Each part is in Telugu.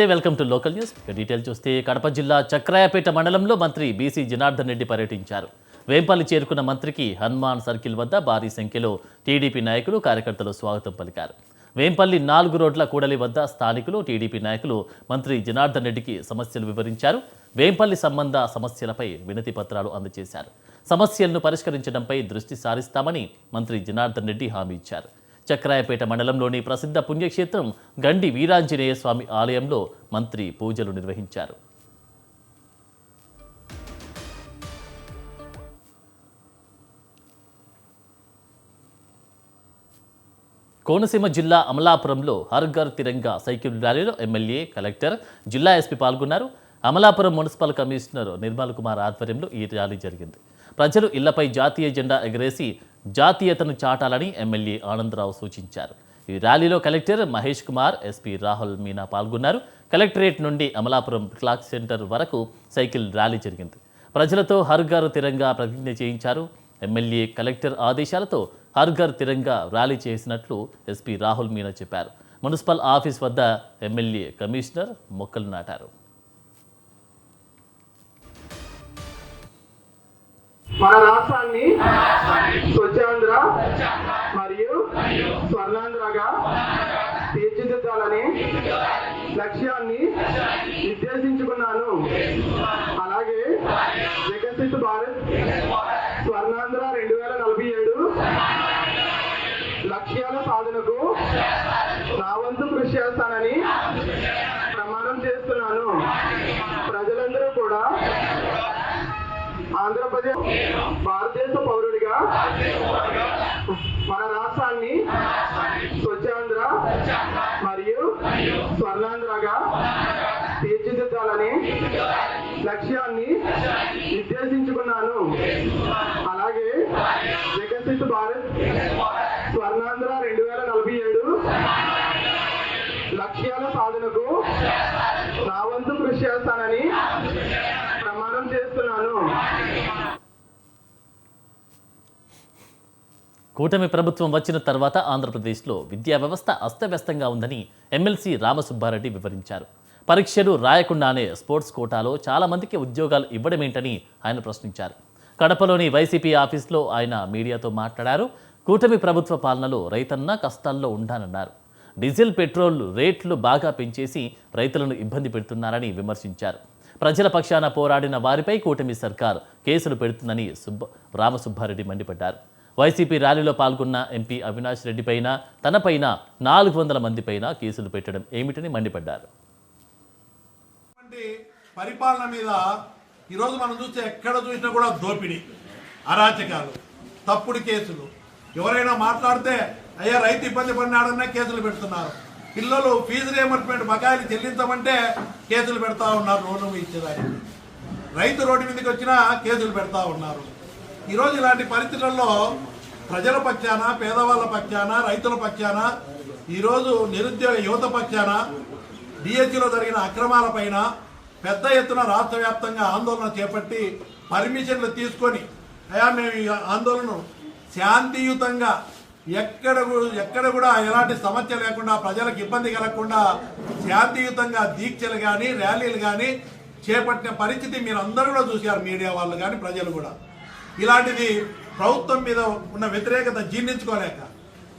నమస్తే, welcome to local news. Detail చూస్తే కడప జిల్లా చక్రాయపేట మండలంలో మంత్రి బీసీ జనార్దన్ రెడ్డి పర్యటించారు. వేంపల్లి చేరుకున్న మంత్రికి హనుమాన్ సర్కిల్ వద్ద భారీ సంఖ్యలో టీడీపీ నాయకులు కార్యకర్తలు స్వాగతం పలికారు. వేంపల్లి 4 రోడ్ల కూడలి వద్ద స్థానికులు టీడీపీ నాయకులు మంత్రి జనార్దన్ రెడ్డికి సమస్యలు వివరించారు. వేంపల్లి సంబంధ సమస్యలపై వినతి పత్రాలు అందజేశారు. సమస్యలను పరిష్కరించడంపై దృష్టి సారిస్తామని మంత్రి జనార్దన్ రెడ్డి హామీ ఇచ్చారు. చక్రాయపేట మండలంలోని ప్రసిద్ధ పుణ్యక్షేత్రం గండి వీరాంజనేయ స్వామి ఆలయంలో మంత్రి పూజలు నిర్వహించారు. కోనసీమ జిల్లా అమలాపురంలో హర్ ఘర్ తిరంగా సైకిల్ ర్యాలీలో ఎమ్మెల్యే, కలెక్టర్, జిల్లా ఎస్పీ పాల్గొన్నారు. అమలాపురం మున్సిపల్ కమిషనర్ నిర్మల్ కుమార్ ఆధ్వర్యంలో ఈ ర్యాలీ జరిగింది. ప్రజలు ఇళ్లపై జాతీయ జెండా ఎగరేసి జాతీయతను చాటాలని ఎమ్మెల్యే ఆనందరావు సూచించారు. ఈ ర్యాలీలో కలెక్టర్ మహేష్ కుమార్, ఎస్పీ రాహుల్ మీనా పాల్గొన్నారు. కలెక్టరేట్ నుండి అమలాపురం క్లాక్ సెంటర్ వరకు సైకిల్ ర్యాలీ జరిగింది. ప్రజలతో హర్ ఘర్ తిరంగా ప్రతిజ్ఞ చేయించారు. ఎమ్మెల్యే, కలెక్టర్ ఆదేశాలతో హర్ ఘర్ తిరంగా ర్యాలీ చేసినట్లు ఎస్పీ రాహుల్ మీనా చెప్పారు. మున్సిపల్ ఆఫీస్ వద్ద ఎమ్మెల్యే, కమిషనర్ మొక్కలు నాటారు. మన రాష్ట్రాన్ని స్వచ్ఛాంధ్ర మరియు స్వర్ణాంధ్రగా తీర్చిదిద్దాలని లక్ష్యాన్ని నిర్దేశించుకున్నాను. అలాగే వికసిత్ భారత్ స్వర్ణాంధ్ర 2047 లక్ష్యాల సాధనకు నా వంతు కృషి చేస్తానని ప్రమాణం చేస్తున్నాను. ప్రజలందరూ కూడా ఆంధ్రప్రదేశ్ భారతదేశ పౌరుడిగా మన రాష్ట్రాన్ని స్వచ్ఛాంధ్ర మరియు స్వర్ణాంధ్రగా తీర్చిదిద్దాలని లక్ష్యాన్ని నిర్దేశించుకున్నాను. అలాగే వికసిత్ భారత్ స్వర్ణాంధ్ర 2047 లక్ష్యాల సాధనకు నా వంతు కృషి చేస్తానని ప్రమాణం చేస్తున్నాను. కూటమి ప్రభుత్వం వచ్చిన తర్వాత ఆంధ్రప్రదేశ్లో విద్యా వ్యవస్థ అస్తవ్యస్తంగా ఉందని ఎమ్మెల్సీ రామసుబ్బారెడ్డి వివరించారు. పరీక్షలు రాయకుండానే స్పోర్ట్స్ కోటాలో చాలా మందికి ఉద్యోగాలు ఇవ్వడమేంటని ఆయన ప్రశ్నించారు. కడపలోని వైసీపీ ఆఫీస్లో ఆయన మీడియాతో మాట్లాడారు. కూటమి ప్రభుత్వ పాలనలో రైతన్న కష్టాల్లో ఉండానన్నారు. డీజిల్, పెట్రోల్ రేట్లు బాగా పెంచేసి రైతులను ఇబ్బంది పెడుతున్నారని విమర్శించారు. ప్రజల పక్షాన పోరాడిన వారిపై కూటమి సర్కార్ కేసులు పెడుతుందని రామసుబ్బారెడ్డి మండిపడ్డారు. వైసీపీ ర్యాలీలో పాల్గొన్న ఎంపీ అవినాష్ రెడ్డి పైన, తనపైన 400 మంది పైన కేసులు పెట్టడం ఏమిటని మండిపడ్డారు. పరిపాలన మీద ఈరోజు మనం చూస్తే ఎక్కడ చూసినా కూడా దోపిడీ, అరాచకాలు, తప్పుడు కేసులు. ఎవరైనా మాట్లాడితే అయ్యా రైతు ఇబ్బంది పడినాడన్నా కేసులు పెడుతున్నారు. పిల్లలు ఫీజు రియంబర్స్మెంట్ బకాయిలు చెల్లించమంటే కేసులు పెడతా ఉన్నారు. లోను ఇచ్చేదానికి రైతు రోడ్డు మీదకి వచ్చినా కేసులు పెడతా ఉన్నారు. ఈరోజు ఇలాంటి పరిస్థితుల్లో ప్రజల పక్షాన, పేదవాళ్ళ పక్షాన, రైతుల పక్షాన, ఈరోజు నిరుద్యోగ యువత పక్షాన డిఎస్సిలో జరిగిన అక్రమాలపైన పెద్ద ఎత్తున రాష్ట్ర వ్యాప్తంగా ఆందోళన చేపట్టి పర్మిషన్లు తీసుకొని అయ్యా మేము ఈ ఆందోళన శాంతియుతంగా ఎక్కడ కూడా ఎలాంటి సమస్య లేకుండా, ప్రజలకు ఇబ్బంది కలగకుండా శాంతియుతంగా దీక్షలు కానీ, ర్యాలీలు కానీ చేపట్టిన పరిస్థితి మీరు అందరూ కూడా చూశారు, మీడియా వాళ్ళు కానీ, ప్రజలు కూడా. ఇలాంటిది ప్రభుత్వం మీద ఉన్న వ్యతిరేకత జీర్ణించుకోలేక,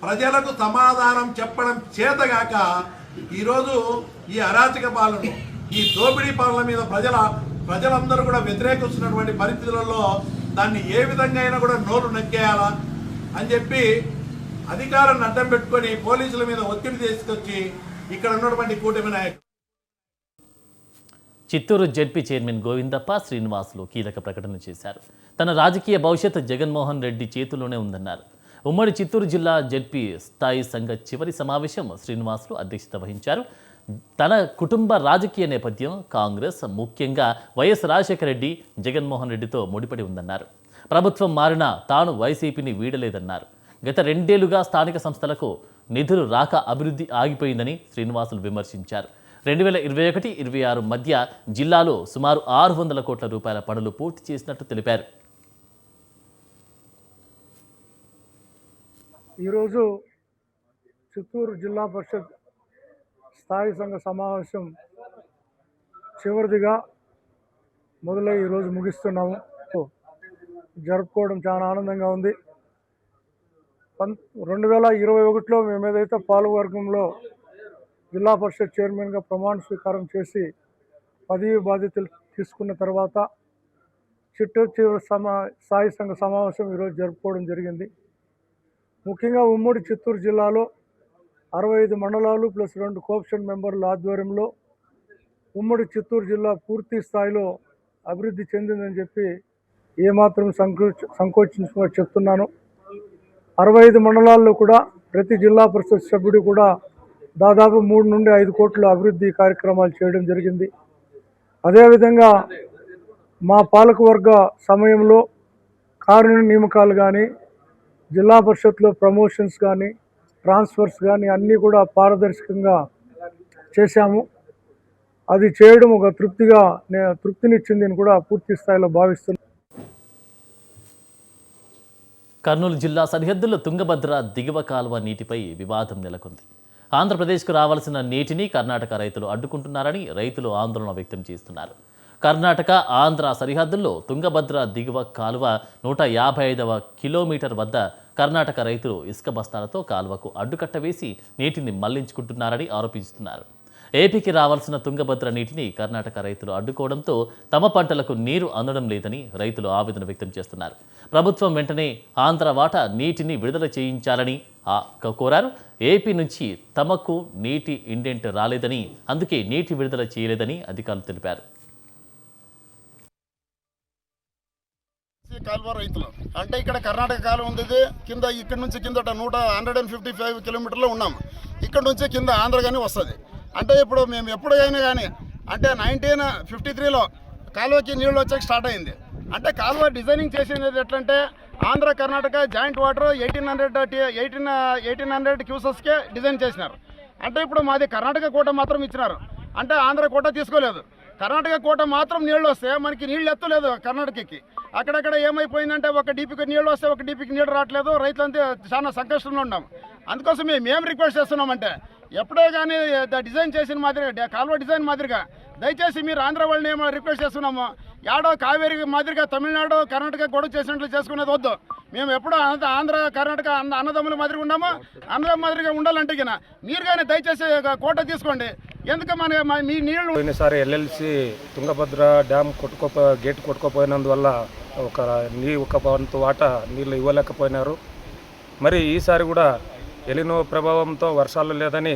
ప్రజలకు సమాధానం చెప్పడం చేతగాక ఈరోజు ఈ అరాచక పాలన, ఈ దోపిడీ పాలన మీద ప్రజలందరూ కూడా వ్యతిరేకిస్తున్నటువంటి పరిస్థితులలో దాన్ని ఏ విధంగా అయినా కూడా నోరు నొక్కేయాలా అని చెప్పి అధికారాన్ని అడ్డం పెట్టుకొని పోలీసుల మీద ఒత్తిడి తీసుకొచ్చి ఇక్కడ ఉన్నటువంటి కూటమి నాయకులు. చిత్తూరు జెడ్పీ చైర్మన్ గోవిందప్ప శ్రీనివాసులు కీలక ప్రకటన చేశారు. తన రాజకీయ భవిష్యత్తు జగన్మోహన్ రెడ్డి చేతుల్లోనే ఉందన్నారు. ఉమ్మడి చిత్తూరు జిల్లా జెడ్పీ స్థాయి సంఘ చివరి సమావేశం శ్రీనివాసులు అధ్యక్షత వహించారు. తన కుటుంబ రాజకీయ నేపథ్యం కాంగ్రెస్, ముఖ్యంగా వైఎస్ రాజశేఖర రెడ్డి, జగన్మోహన్ రెడ్డితో ముడిపడి ఉందన్నారు. ప్రభుత్వం మారినా తాను వైసీపీని వీడలేదన్నారు. గత 2 ఏళ్లుగా స్థానిక సంస్థలకు నిధులు రాక అభివృద్ధి ఆగిపోయిందని శ్రీనివాసులు విమర్శించారు. 2021-26 మధ్య జిల్లాలో సుమారు 600 కోట్ల రూపాయల పనులు పూర్తి చేసినట్టు తెలిపారు. ఈరోజు చిత్తూరు జిల్లా పరిషత్ స్థాయి సంఘ సమావేశం చివరిదిగా మొదలై ఈరోజు ముగిస్తున్నాము. జరుపుకోవడం చాలా ఆనందంగా ఉంది. 2021లో మేము ఏదైతే పాలకవర్గంలో జిల్లా పరిషత్ చైర్మన్గా ప్రమాణ స్వీకారం చేసి పదవి బాధ్యతలు తీసుకున్న తర్వాత చిట్ట స్థాయి సంఘ సమావేశం ఈరోజు జరుపుకోవడం జరిగింది. ముఖ్యంగా ఉమ్మడి చిత్తూరు జిల్లాలో 65 మండలాలు ప్లస్ 2 కోఆప్షన్ మెంబర్ల ఆధ్వర్యంలో ఉమ్మడి చిత్తూరు జిల్లా పూర్తి స్థాయిలో అభివృద్ధి చెందిందని చెప్పి ఏమాత్రం సంకోచించకుండా చెప్తున్నాను. 65 మండలాల్లో కూడా ప్రతి జిల్లా పరిషత్ సభ్యుడు కూడా దాదాపు 3 నుండి 5 కోట్ల అభివృద్ధి కార్యక్రమాలు చేయడం జరిగింది. అదేవిధంగా మా పాలకవర్గ సమయంలో కారుణ్య నియామకాలు కానీ, జిల్లా పరిషత్లో ప్రమోషన్స్ కానీ, ట్రాన్స్ఫర్స్ కానీ అన్నీ కూడా పారదర్శకంగా చేశాము. అది చేయడం ఒక తృప్తినిచ్చింది అని కూడా పూర్తి స్థాయిలో భావిస్తున్నాను. కర్నూలు జిల్లా సరిహద్దుల్లో తుంగభద్ర దిగువ కాలువ నీటిపై వివాదం నెలకొంది. ఆంధ్రప్రదేశ్కు రావాల్సిన నీటిని కర్ణాటక రైతులు అడ్డుకుంటున్నారని రైతులు ఆందోళన వ్యక్తం చేస్తున్నారు. కర్ణాటక ఆంధ్ర సరిహద్దుల్లో తుంగభద్ర దిగువ కాలువ 155వ కిలోమీటర్ వద్ద కర్ణాటక రైతులు ఇసుక బస్తాలతో కాలువకు అడ్డుకట్ట వేసి నీటిని మళ్లించుకుంటున్నారని ఆరోపిస్తున్నారు. ఏపీకి రావాల్సిన తుంగభద్ర నీటిని కర్ణాటక రైతులు అడ్డుకోవడంతో తమ పంటలకు నీరు అందడం లేదని రైతులు ఆవేదన వ్యక్తం చేస్తున్నారు. ప్రభుత్వం వెంటనే ఆంధ్ర వాటా నీటిని విడుదల చేయించాలని కోరారు. ఏపీ నుంచి తమకు నీటి ఇండెంట్ రాలేదని, అందుకే నీటి విడుదల చేయలేదని అధికారులు తెలిపారు. కాలువ రైతులు అంటే ఇక్కడ కర్ణాటక కాలువ ఉంది. కింద ఇక్కడ నుంచి కిందట 155 కిలోమీటర్లు ఉన్నాం. ఇక్కడ నుంచి కింద ఆంధ్ర కానీ వస్తుంది. అంటే ఇప్పుడు మేము ఎప్పుడైనా కానీ అంటే 1953లో కాలువకి నీళ్ళు వచ్చాక స్టార్ట్ అయింది. అంటే కాలువ డిజైనింగ్ చేసినది ఎట్లంటే ఆంధ్ర కర్ణాటక జాయింట్ వాటర్ 1800 క్యూసెస్కే డిజైన్ చేసినారు. అంటే ఇప్పుడు మాది కర్ణాటక కోట మాత్రం ఇచ్చినారు. అంటే ఆంధ్ర కోట తీసుకోలేదు. కర్ణాటక కోట మాత్రం నీళ్ళు వస్తే మనకి నీళ్ళు ఎత్తలేదు. కర్ణాటకకి అక్కడక్కడ ఏమైపోయిందంటే ఒక డీపీకి నీళ్ళు వస్తే ఒక డీపీకి నీళ్ళు రావట్లేదు. రైతులంతా చాలా సంకష్టంలో ఉన్నాం. అందుకోసం మేము రిక్వెస్ట్ చేస్తున్నామంటే ఎప్పుడే కానీ డిజైన్ చేసిన మాదిరిగా కాలువ డిజైన్ మాదిరిగా దయచేసి మీరు ఆంధ్ర వాళ్ళని ఏమో రిక్వెస్ట్ చేస్తున్నాము. యాడో కావేరి మాదిరిగా తమిళనాడు కర్ణాటక గొడవ చేసినట్లు చేసుకునేది వద్దు. మేము ఎప్పుడూ ఆంధ్ర కర్ణాటక అన్నదమ్ముల మాదిరిగా ఉన్నాము. అన్నదమ్ముల మాదిరిగా ఉండాలంటే మీరు కానీ దయచేసి కోట తీసుకోండి. ఎందుకు మీ నీళ్ళు పోయినసారి ఎల్ఎల్సి తుంగభద్ర డ్యామ్ గేట్ కొట్టుకోపోయినందువల్ల ఒక వంతు వాటా నీళ్ళు ఇవ్వలేకపోయినారు. మరి ఈసారి కూడా ఎలినో ప్రభావంతో వర్షాలు లేదని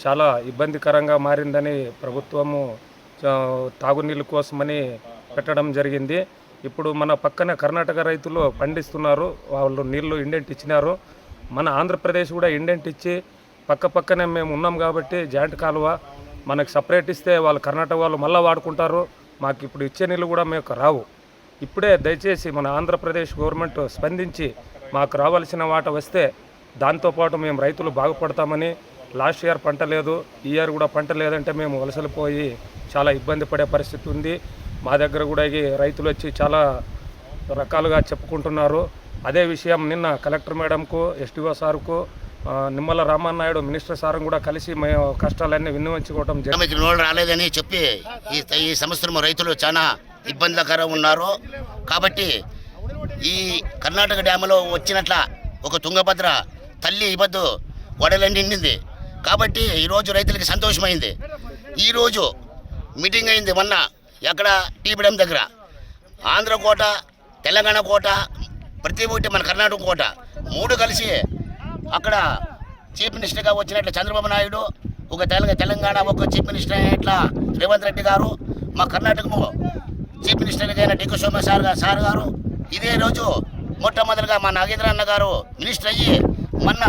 చాలా ఇబ్బందికరంగా మారిందని ప్రభుత్వము తాగునీళ్ళ కోసమని పెట్టడం జరిగింది. ఇప్పుడు మన పక్కన కర్ణాటక రైతులు పండిస్తున్నారు. వాళ్ళు నీళ్లు ఇండెంట్ ఇచ్చినారు. మన ఆంధ్రప్రదేశ్ కూడా ఇండెంట్ ఇచ్చి పక్కనే మేము ఉన్నాం కాబట్టి జాయింట్ కాలువ మనకు సపరేట్ ఇస్తే వాళ్ళు కర్ణాటక వాళ్ళు మళ్ళీ వాడుకుంటారు. మాకు ఇప్పుడు ఇచ్చే నీళ్ళు కూడా మీకు రావు. ఇప్పుడే దయచేసి మన ఆంధ్రప్రదేశ్ గవర్నమెంట్ స్పందించి మాకు రావాల్సిన వాట వస్తే దాంతోపాటు మేము రైతులు బాగుపడతామని. లాస్ట్ ఇయర్ పంట లేదు, ఈ ఇయర్ కూడా పంట లేదంటే మేము వలసలు పోయి చాలా ఇబ్బంది పడే పరిస్థితి ఉంది. మా దగ్గర కూడా రైతులు వచ్చి చాలా రకాలుగా చెప్పుకుంటున్నారు. అదే విషయం నిన్న కలెక్టర్ మేడంకు, ఎస్డిఓ సార్కు, నిమ్మల రామన్నాయుడు మినిస్టర్ సార్ కూడా కలిసి మేము కష్టాలన్నీ విన్నవించుకోవడం జరిగింది. నీళ్ళు రాలేదని చెప్పి ఈ సంవత్సరం రైతులు చాలా ఇబ్బందికరంగా ఉన్నారు. కాబట్టి ఈ కర్ణాటక డ్యాములో వచ్చినట్ల ఒక తుంగభద్ర తల్లి ఇబ్బంది వడలన్నీ నిండింది. కాబట్టి ఈరోజు రైతులకి సంతోషమైంది. ఈరోజు మీటింగ్ అయింది మొన్న ఎక్కడ టీబీ డ్యామ్ దగ్గర. ఆంధ్ర కోట, తెలంగాణ కోట, ప్రతి ఒక్కటి మన కర్ణాటక కోట 3 కలిసి అక్కడ చీఫ్ మినిస్టర్గా వచ్చినట్లు చంద్రబాబు నాయుడు, ఒక తెలంగాణ ఒక చీఫ్ మినిస్టర్ అయినట్ల రేవంత్ రెడ్డి గారు, మా కర్ణాటక చీఫ్ మినిస్టర్గా అయిన డికే సోమ సార్ గారు, ఇదే రోజు మొట్టమొదటిగా మా నాగేంద్ర అన్న గారు మినిస్టర్ అయ్యి మొన్న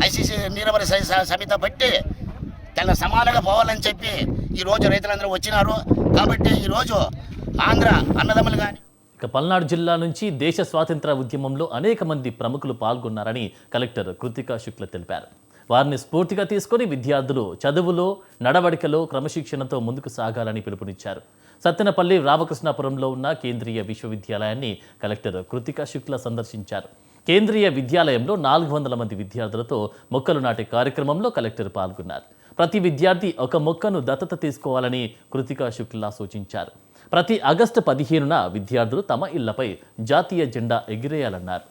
ఐసీసీ నీరవరి సమిత పెట్టి తన సమానంగా పోవాలని చెప్పి ఈరోజు రైతులందరూ వచ్చినారు. కాబట్టి ఈరోజు ఆంధ్ర అన్నదమ్ములు కానీ. ఇక పల్నాడు జిల్లా నుంచి దేశ స్వాతంత్ర ఉద్యమంలో అనేక మంది ప్రముఖులు పాల్గొన్నారని కలెక్టర్ కృతికా శుక్ల తెలిపారు. వారిని స్ఫూర్తిగా తీసుకొని విద్యార్థులు చదువులో, నడవడికలో క్రమశిక్షణతో ముందుకు సాగాలని పిలుపునిచ్చారు. సత్తెనపల్లి రామకృష్ణాపురంలో ఉన్న కేంద్రీయ విశ్వవిద్యాలయాన్ని కలెక్టర్ కృతికా శుక్ల సందర్శించారు. కేంద్రీయ విద్యాలయంలో 400 మంది విద్యార్థులతో మొక్కలు నాటే కార్యక్రమంలో కలెక్టర్ పాల్గొన్నారు. ప్రతి విద్యార్థి ఒక మొక్కను దత్తత తీసుకోవాలని కృతికా శుక్లా సూచించారు. ప్రతి ఆగస్టు 15న విద్యార్థులు తమ ఇళ్లపై జాతీయ జెండా ఎగిరేయాలన్నారు.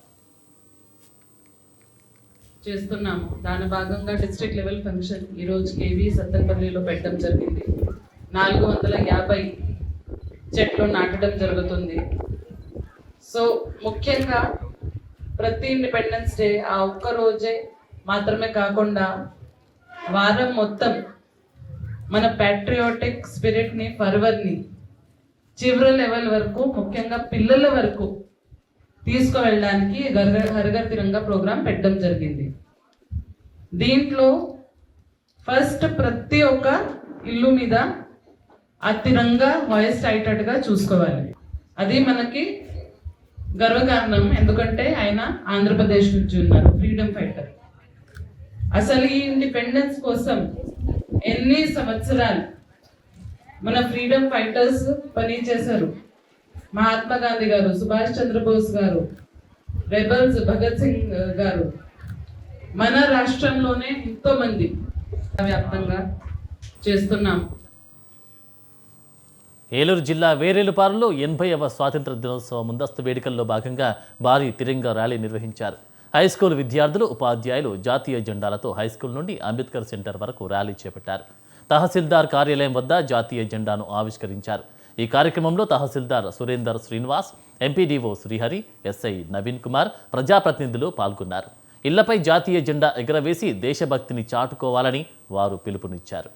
చేస్తున్నాము. దాని భాగంగా డిస్ట్రిక్ట్ లెవెల్ ఫంక్షన్ ఈరోజు కేవీ సత్తెనపల్లిలో పెట్టడం జరిగింది. 450 చెట్లు నాటడం జరుగుతుంది. సో ముఖ్యంగా ప్రతి ఇండిపెండెన్స్ డే ఆ ఒక్క రోజే మాత్రమే కాకుండా వారం మొత్తం మన ప్యాట్రియాటిక్ స్పిరిట్ని ఫర్వర్ని చివరి లెవెల్ వరకు ముఖ్యంగా పిల్లల వరకు తీసుకువెళ్ళడానికి హర్ ఘర్ తిరంగా ప్రోగ్రాం పెట్టడం జరిగింది. దీంట్లో ఫస్ట్ ప్రతి ఒక్క ఇల్లు మీద ఆ తిరంగా వాయిస్ అయ్యేటట్టుగా చూసుకోవాలి. అది మనకి గర్వకారణం, ఎందుకంటే ఆయన ఆంధ్రప్రదేశ్ నుంచి ఉన్నారు, ఫ్రీడమ్ ఫైటర్. అసలు ఈ ఇండిపెండెన్స్ కోసం ఎన్ని సంవత్సరాలు మన ఫ్రీడమ్ ఫైటర్స్ పని చేశారు. మహాత్మా గాంధీ గారు, సుభాష్ చంద్రబోస్ గారు, రెబల్స్ భగత్ సింగ్ గారు, మన రాష్ట్రంలోనే ఎంతో మంది వ్యాప్తంగా చేస్తున్నాం. ఏలూరు జిల్లా వేరేలుపారులో 80వ స్వాతంత్ర దినోత్సవ ముందస్తు వేడుకల్లో భాగంగా భారీ తిరంగా ర్యాలీ నిర్వహించారు. హైస్కూల్ విద్యార్థులు, ఉపాధ్యాయులు జాతీయ జెండాలతో హైస్కూల్ నుండి అంబేద్కర్ సెంటర్ వరకు ర్యాలీ చేపట్టారు. తహసీల్దార్ కార్యాలయం వద్ద జాతీయ జెండాను ఆవిష్కరించారు. ఈ కార్యక్రమంలో తహసీల్దార్ సురేందర్ శ్రీనివాస్, ఎంపీడీఓ శ్రీహరి, ఎస్ఐ నవీన్ కుమార్, ప్రజాప్రతినిధులు పాల్గొన్నారు. ఇళ్లపై జాతీయ జెండా ఎగరవేసి దేశభక్తిని చాటుకోవాలని వారు పిలుపునిచ్చారు.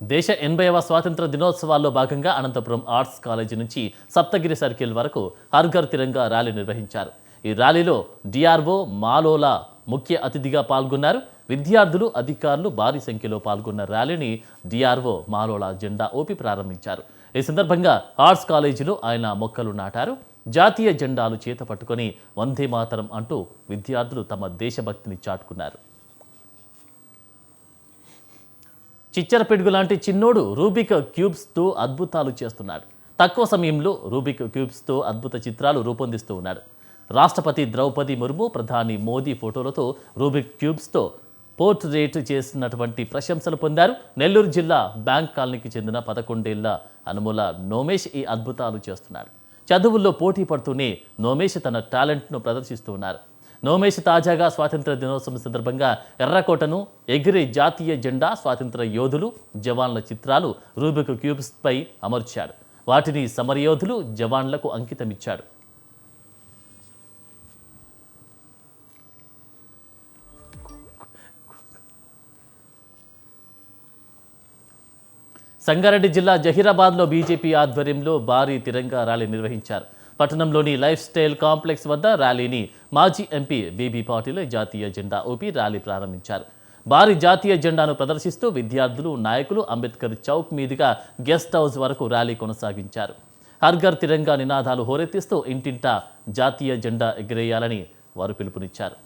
దేశ 80వ స్వాతంత్ర దినోత్సవాల్లో భాగంగా అనంతపురం ఆర్ట్స్ కాలేజీ నుంచి సప్తగిరి సర్కిల్ వరకు హర్ ఘర్ తిరంగా ర్యాలీ నిర్వహించారు. ఈ ర్యాలీలో డిఆర్ఓ మాలోలా ముఖ్య అతిథిగా పాల్గొన్నారు. విద్యార్థులు, అధికారులు భారీ సంఖ్యలో పాల్గొన్న ర్యాలీని డిఆర్ఓ మాలోలా జెండా ఊపి ప్రారంభించారు. ఈ సందర్భంగా ఆర్ట్స్ కాలేజీలో ఆయన మొక్కలు నాటారు. జాతీయ జెండాలు చేత పట్టుకొని వందే మాతరం అంటూ విద్యార్థులు తమ దేశభక్తిని చాటుకున్నారు. చిచ్చరపిడుగు లాంటి చిన్నోడు రూబిక్ క్యూబ్స్తో అద్భుతాలు చేస్తున్నాడు. తక్కువ సమయంలో రూబిక్ క్యూబ్స్తో అద్భుత చిత్రాలు రూపొందిస్తూ ఉన్నాడు. రాష్ట్రపతి ద్రౌపది ముర్ము, ప్రధాని మోదీ ఫోటోలతో రూబిక్ క్యూబ్స్తో పోర్ట్రేట్ చేసినటువంటి ప్రశంసలు పొందారు. నెల్లూరు జిల్లా బ్యాంక్ కాలనీకి చెందిన 11 ఏళ్ల అనుముల నోమేష్ ఈ అద్భుతాలు చేస్తున్నాడు. చదువుల్లో పోటీ పడుతూనే నోమేష్ తన టాలెంట్ను ప్రదర్శిస్తూ ఉన్నారు. నోమేష్ తాజాగా స్వాతంత్ర దినోత్సవం సందర్భంగా ఎర్రకోటను, ఎగిరే జాతీయ జెండా, స్వాతంత్ర యోధులు, జవాన్ల చిత్రాలు రూబిక్ క్యూబ్స్పై అమర్చాడు. వాటిని సమరయోధులు, జవాన్లకు అంకితమిచ్చాడు. సంగారెడ్డి జిల్లా జహీరాబాద్లో బీజేపీ ఆధ్వర్యంలో భారీ తిరంగా ర్యాలీ నిర్వహించారు. పట్టణంలోని లైఫ్ స్టైల్ కాంప్లెక్స్ వద్ద ర్యాలీని మాజీ ఎంపీ బీబీ పాటిల్ జాతీయ జెండా ఊపి ర్యాలీ ప్రారంభించారు. భారీ జాతీయ జెండాను ప్రదర్శిస్తూ విద్యార్థులు, నాయకులు అంబేద్కర్ చౌక్ మీదుగా గెస్ట్ హౌస్ వరకు ర్యాలీ కొనసాగించారు. హర్ ఘర్ తిరంగా నినాదాలు హోరెత్తిస్తూ ఇంటింటా జాతీయ జెండా ఎగిరేయాలని వారు పిలుపునిచ్చారు.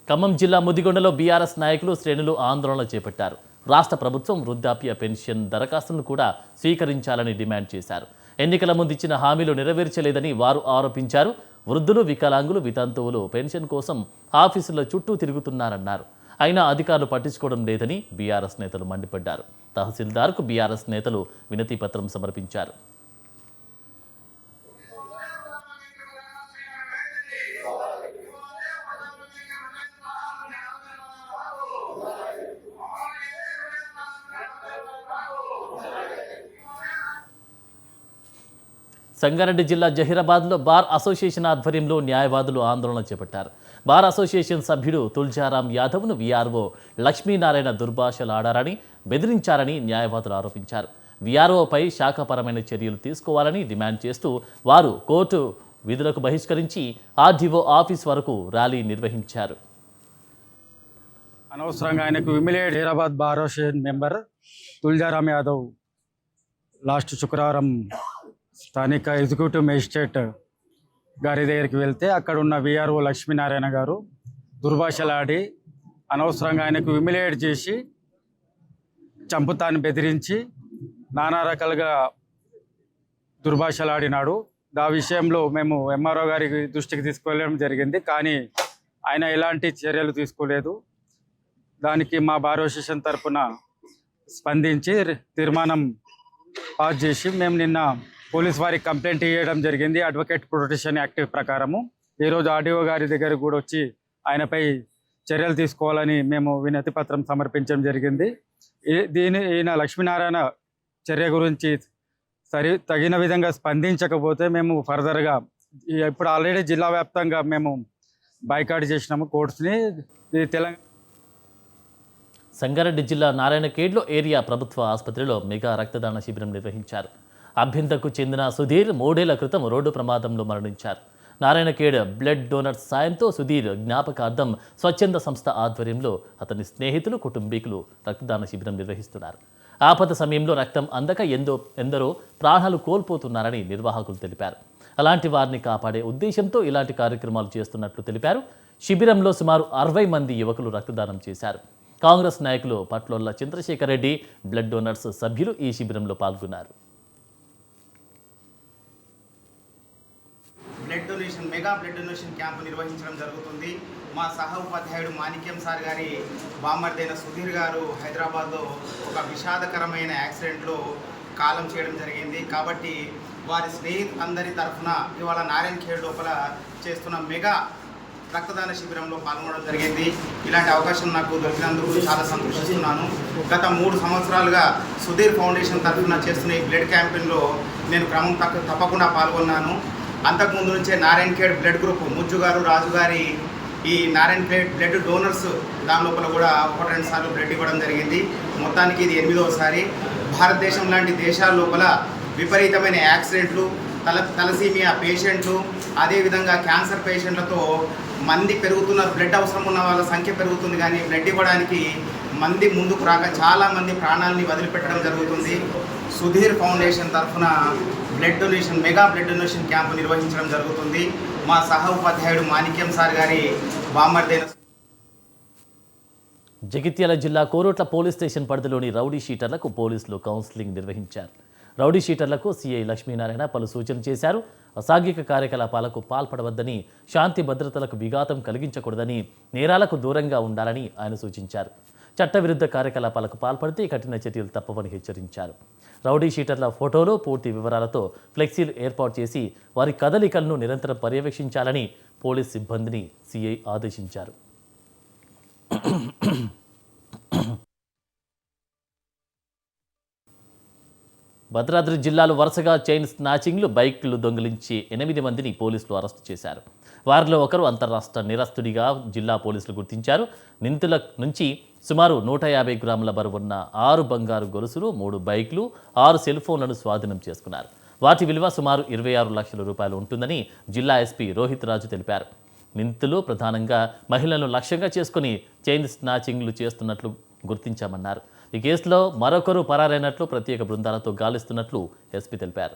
ఖమ్మం జిల్లా ముదిగొండలో బీఆర్ఎస్ నాయకులు, శ్రేణులు ఆందోళన చేపట్టారు. రాష్ట్ర ప్రభుత్వం వృద్ధాప్య పెన్షన్ దరఖాస్తులను కూడా స్వీకరించాలని డిమాండ్ చేశారు. ఎన్నికల ముందు ఇచ్చిన హామీలు నెరవేర్చలేదని వారు ఆరోపించారు. వృద్ధులు, వికలాంగులు, వితంతువులు పెన్షన్ కోసం ఆఫీసుల చుట్టూ తిరుగుతున్నారన్నారు. అయినా అధికారులు పట్టించుకోవడం లేదని బీఆర్ఎస్ నేతలు మండిపడ్డారు. తహసీల్దార్కు బీఆర్ఎస్ నేతలు వినతి పత్రం సమర్పించారు. సంగారెడ్డి జిల్లా జహీరాబాద్లో బార్ అసోసియేషన్ ఆధ్వర్యంలో న్యాయవాదులు ఆందోళన చేపట్టారు. బార్ అసోసియేషన్ సభ్యుడు తుల్జారాం యాదవ్ను వీఆర్ఓ లక్ష్మీనారాయణ దుర్భాషలాడారని, బెదిరించారని న్యాయవాదులు ఆరోపించారు. వీఆర్ఓపై శాఖపరమైన చర్యలు తీసుకోవాలని డిమాండ్ చేస్తూ వారు కోర్టు విధులకు బహిష్కరించి ఆర్డీఓ ఆఫీస్ వరకు ర్యాలీ నిర్వహించారు. అనవసరంగా ఆయనకు immediate Hyderabad bar association member Tuljaram Yadav last శుక్రవారం స్థానిక ఎగ్జిక్యూటివ్ మేజిస్ట్రేట్ గారి దగ్గరికి వెళ్తే అక్కడ ఉన్న వీఆర్ఓ లక్ష్మీనారాయణ గారు దుర్భాషలాడి అనవసరంగా ఆయనకు హ్యూమిలియేట్ చేసి చంపుతాన్ని బెదిరించి నానా రకాలుగా దుర్భాషలాడినాడు. ఆ విషయంలో మేము ఎంఆర్ఓ గారి దృష్టికి తీసుకువెళ్ళడం జరిగింది. కానీ ఆయన ఎలాంటి చర్యలు తీసుకోలేదు. దానికి మా బార్ అసోసియేషన్ తరఫున స్పందించి తీర్మానం పాస్ చేసి మేము నిన్న పోలీస్ వారికి కంప్లైంట్ ఇవ్వడం జరిగింది. అడ్వకేట్ ప్రొటెక్షన్ యాక్ట్ ప్రకారము ఈరోజు ఆర్డీఓ గారి దగ్గర కూడా వచ్చి ఆయనపై చర్యలు తీసుకోవాలని మేము వినతి పత్రం సమర్పించడం జరిగింది. ఈయన లక్ష్మీనారాయణ చర్య గురించి తగిన విధంగా స్పందించకపోతే మేము ఫర్దర్గా ఇప్పుడు ఆల్రెడీ జిల్లా వ్యాప్తంగా మేము బాయ్కాట్ చేసినాము కోర్ట్స్ని. తెలంగాణ సంగారెడ్డి జిల్లా నారాయణఖేడ్లో ఏరియా ప్రభుత్వ ఆసుపత్రిలో మెగా రక్తదాన శిబిరం నిర్వహించారు. అభ్యంతకు చెందిన సుధీర్ 3 ఏళ్ల క్రితం రోడ్డు ప్రమాదంలో మరణించారు. నారాయణఖేడ్ బ్లడ్ డోనర్స్ సాయంతో సుధీర్ జ్ఞాపకార్థం స్వచ్ఛంద సంస్థ ఆధ్వర్యంలో అతని స్నేహితులు కుటుంబీకులు రక్తదాన శిబిరం నిర్వహిస్తున్నారు. ఆపద సమయంలో రక్తం అందక ఎందరో ప్రాణాలు కోల్పోతున్నారని నిర్వాహకులు తెలిపారు. అలాంటి వారిని కాపాడే ఉద్దేశంతో ఇలాంటి కార్యక్రమాలు చేస్తున్నట్లు తెలిపారు. శిబిరంలో సుమారు 60 మంది యువకులు రక్తదానం చేశారు. కాంగ్రెస్ నాయకులు పట్లొల్ల చంద్రశేఖర్ రెడ్డి, బ్లడ్ డోనర్స్ సభ్యులు ఈ శిబిరంలో పాల్గొన్నారు. మెగా బ్లడ్ డొనేషన్ క్యాంపు నిర్వహించడం జరుగుతుంది. మా సహ ఉపాధ్యాయుడు మాణిక్యం సార్ గారి బామ్మర్దైన సుధీర్ గారు హైదరాబాద్లో ఒక విషాదకరమైన యాక్సిడెంట్లో కాలం చేయడం జరిగింది. కాబట్టి వారి స్నేహితులందరి తరఫున ఇవాళ నారాయణఖేడ్ లోపల చేస్తున్న మెగా రక్తదాన శిబిరంలో పాల్గొనడం జరిగింది. ఇలాంటి అవకాశం నాకు దొరికినందుకు చాలా సంతోషిస్తున్నాను. గత 3 సంవత్సరాలుగా సుధీర్ ఫౌండేషన్ తరఫున చేస్తున్న ఈ బ్లడ్ క్యాంపెయిన్లో నేను క్రమం తప్పకుండా పాల్గొన్నాను. అంతకుముందు నుంచే నారాయణఖేడ్ బ్లడ్ గ్రూప్ ముజ్జు గారు, రాజు గారి ఈ నారాయణఖేడ్ బ్లడ్ డోనర్స్ దాని లోపల కూడా 1-2 సార్లు బ్లడ్ ఇవ్వడం జరిగింది. మొత్తానికి ఇది 8వసారి. భారతదేశం లాంటి దేశాల లోపల విపరీతమైన యాక్సిడెంట్లు, తలసీమియా పేషెంట్లు, అదేవిధంగా క్యాన్సర్ పేషెంట్లతో మంది పెరుగుతున్నారు. బ్లడ్ అవసరం ఉన్న వాళ్ళ సంఖ్య పెరుగుతుంది, కానీ బ్లడ్ ఇవ్వడానికి మంది ముందుకు రాక చాలామంది ప్రాణాలని వదిలిపెట్టడం జరుగుతుంది. సుధీర్ ఫౌండేషన్ తరఫున blood donation mega blood donation camp నిర్వహించడం జరుగుతుంది. మా సహ ఉపాధ్యాయుడు మాణిక్యం సార్ గారి బామ్మర్దైన జగిత్యాల జిల్లా కోరుట్ల పోలీస్ స్టేషన్ పరిధిలోని రౌడీ షీటర్లకు పోలీసులు కౌన్సిలింగ్ నిర్వహించారు. రౌడీ షీటర్లకు సీఐ లక్ష్మీనారాయణ పలు సూచనలు చేశారు. అసాంఘిక కార్యకలాపాలకు పాల్పడవద్దని, శాంతి భద్రతలకు విఘాతం కలిగించకూడదని, నేరాలకు దూరంగా ఉండాలని ఆయన సూచించారు. చట్టవిరుద్ధ కార్యకలాపాలకు పాల్పడితే కఠిన చర్యలు తప్పవని హెచ్చరించారు. రౌడీ షీటర్ల ఫోటోలు, పూర్తి వివరాలతో ఫ్లెక్సీలు ఏర్పాటు చేసి వారి కదలికలను నిరంతరం పర్యవేక్షించాలని పోలీస్ సిబ్బందిని సీఐ ఆదేశించారు. భద్రాద్రి జిల్లాలో వరుసగా చైన్ స్నాచింగ్లు, బైక్లు దొంగిలించి 8 మందిని పోలీసులు అరెస్టు చేశారు. వారిలో ఒకరు అంతర్రాష్ట్ర నిరస్తుడిగా జిల్లా పోలీసులు గుర్తించారు. నిందితుల నుంచి సుమారు 150 గ్రాముల బరువున్న 6 బంగారు గొలుసులు, 3 బైక్లు, 6 సెల్ ఫోన్లను స్వాధీనం చేసుకున్నారు. వాటి విలువ సుమారు 26 లక్షల రూపాయలు ఉంటుందని జిల్లా ఎస్పీ రోహిత్ రాజు తెలిపారు. నిందితులు ప్రధానంగా మహిళలను లక్ష్యంగా చేసుకుని చైన్ స్నాచింగ్లు చేస్తున్నట్లు గుర్తించామన్నారు. ఈ కేసులో మరొకరు పరారైనట్లు ప్రత్యేక బృందాలతో గాలిస్తున్నట్లు ఎస్పీ తెలిపారు.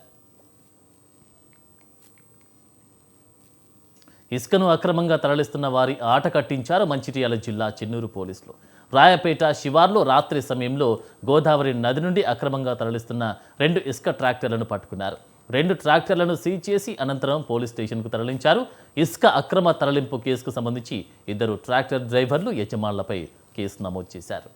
ఇసుకను అక్రమంగా తరలిస్తున్న వారి ఆట కట్టించారు మంచిర్యాల జిల్లా చెన్నూరు పోలీసులు. రాయపేట శివార్లో రాత్రి సమయంలో గోదావరి నది నుండి అక్రమంగా తరలిస్తున్న 2 ఇసుక ట్రాక్టర్లను పట్టుకున్నారు. 2 ట్రాక్టర్లను సీజ్ చేసి అనంతరం పోలీస్ స్టేషన్కు తరలించారు. ఇసుక అక్రమ తరలింపు కేసుకు సంబంధించి 2 ట్రాక్టర్ డ్రైవర్లు, యజమానులపై కేసు నమోదు చేశారు.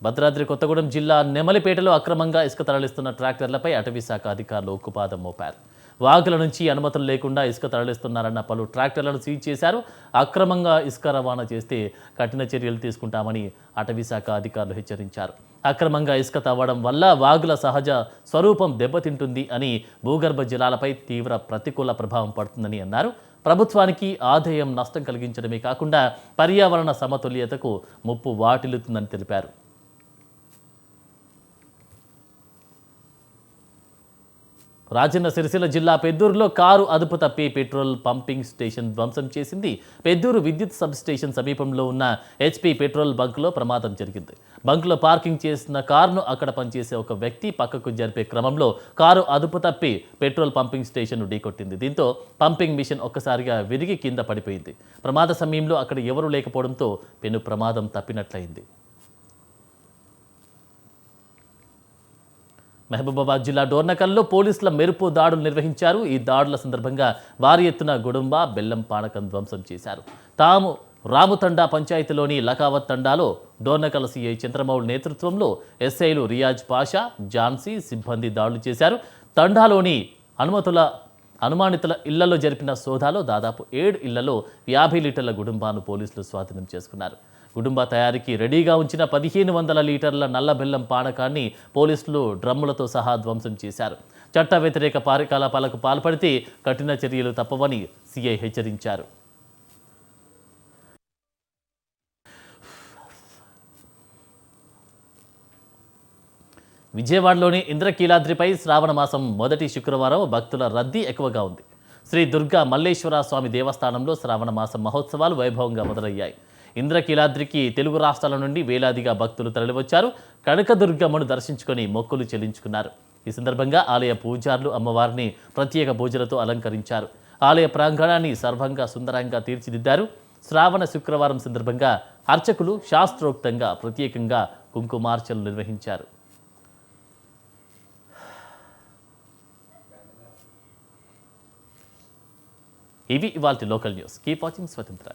భద్రాద్రి కొత్తగూడెం జిల్లా నెమలిపేటలో అక్రమంగా ఇసుక తరలిస్తున్న ట్రాక్టర్లపై అటవీశాఖ అధికారులు ఉక్కుపాదం మోపారు. వాగుల నుంచి అనుమతులు లేకుండా ఇసుక తరలిస్తున్నారన్న పలు ట్రాక్టర్లను సీజ్ చేశారు. అక్రమంగా ఇసుక రవాణా చేస్తే కఠిన చర్యలు తీసుకుంటామని అటవీశాఖ అధికారులు హెచ్చరించారు. అక్రమంగా ఇసుక తవ్వడం వల్ల వాగుల సహజ స్వరూపం దెబ్బతింటుంది అని, భూగర్భ జలాలపై తీవ్ర ప్రతికూల ప్రభావం పడుతుందని అన్నారు. ప్రభుత్వానికి ఆదాయం నష్టం కలిగించడమే కాకుండా పర్యావరణ సమతుల్యతకు ముప్పు వాటిల్లుతుందని తెలిపారు. రాజన్న సిరిసిల్ల జిల్లా పెద్దూరులో కారు అదుపు తప్పి పెట్రోల్ పంపింగ్ స్టేషన్ ధ్వంసం చేసింది. పెద్దూరు విద్యుత్ సబ్ స్టేషన్ సమీపంలో ఉన్న హెచ్పీ పెట్రోల్ బంకులో ప్రమాదం జరిగింది. బంకులో పార్కింగ్ చేసిన కారును అక్కడ పనిచేసే ఒక వ్యక్తి పక్కకు జరిపే క్రమంలో కారు అదుపు తప్పి పెట్రోల్ పంపింగ్ స్టేషన్ను ఢీకొట్టింది. దీంతో పంపింగ్ మిషన్ ఒక్కసారిగా విరిగి కింద పడిపోయింది. ప్రమాద సమయంలో అక్కడ ఎవరూ లేకపోవడంతో పెను ప్రమాదం తప్పినట్లయింది. మహబూబాబాద్ జిల్లా డోర్నకల్లో పోలీసుల మెరుపు దాడులు నిర్వహించారు. ఈ దాడుల సందర్భంగా భారీ ఎత్తున గుడుంబ బెల్లం పానకం ధ్వంసం చేశారు. తాము రాముతండా పంచాయతీలోని లకావత్ తండాలో డోర్నకల్ సిఐ చంద్రమౌళి నేతృత్వంలో ఎస్ఐలు రియాజ్ పాషా, ఝాన్సీ సిబ్బంది దాడులు చేశారు. తండాలోని అనుమానితుల ఇళ్లలో జరిపిన సోదాలో దాదాపు 7 ఇళ్లలో 50 లీటర్ల గుడుంబాను పోలీసులు స్వాధీనం చేసుకున్నారు. గుడుంబా తయారీకి రెడీగా ఉంచిన 1500 లీటర్ల నల్ల బెల్లం పానకాన్ని పోలీసులు డ్రమ్ములతో సహా ధ్వంసం చేశారు. చట్ట వ్యతిరేక కార్యకలాపాలకు పాల్పడితే కఠిన చర్యలు తప్పవని సిఐ హెచ్చరించారు. విజయవాడలోని ఇంద్రకీలాద్రిపై శ్రావణ మాసం మొదటి శుక్రవారం భక్తుల రద్దీ ఎక్కువగా ఉంది. శ్రీ దుర్గా మల్లేశ్వర స్వామి దేవస్థానంలో శ్రావణ మాసం మహోత్సవాలు వైభవంగా మొదలయ్యాయి. ఇంద్రకీలాద్రికి తెలుగు రాష్ట్రాల నుండి వేలాదిగా భక్తులు తరలివచ్చారు. కనకదుర్గమ్మను దర్శించుకొని మొక్కులు చెల్లించుకున్నారు. ఈ సందర్భంగా ఆలయ పూజారులు అమ్మవారిని ప్రత్యేక పూజలతో అలంకరించారు. ఆలయ ప్రాంగణాన్ని సర్వంగా సుందరంగా తీర్చిదిద్దారు. శ్రావణ శుక్రవారం సందర్భంగా అర్చకులు శాస్త్రోక్తంగా ప్రత్యేకంగా కుంకుమార్చనలు నిర్వహించారు. ఇవి ఇవాల్టి లోకల్ న్యూస్. కీప్ వాచింగ్ స్వతంత్ర.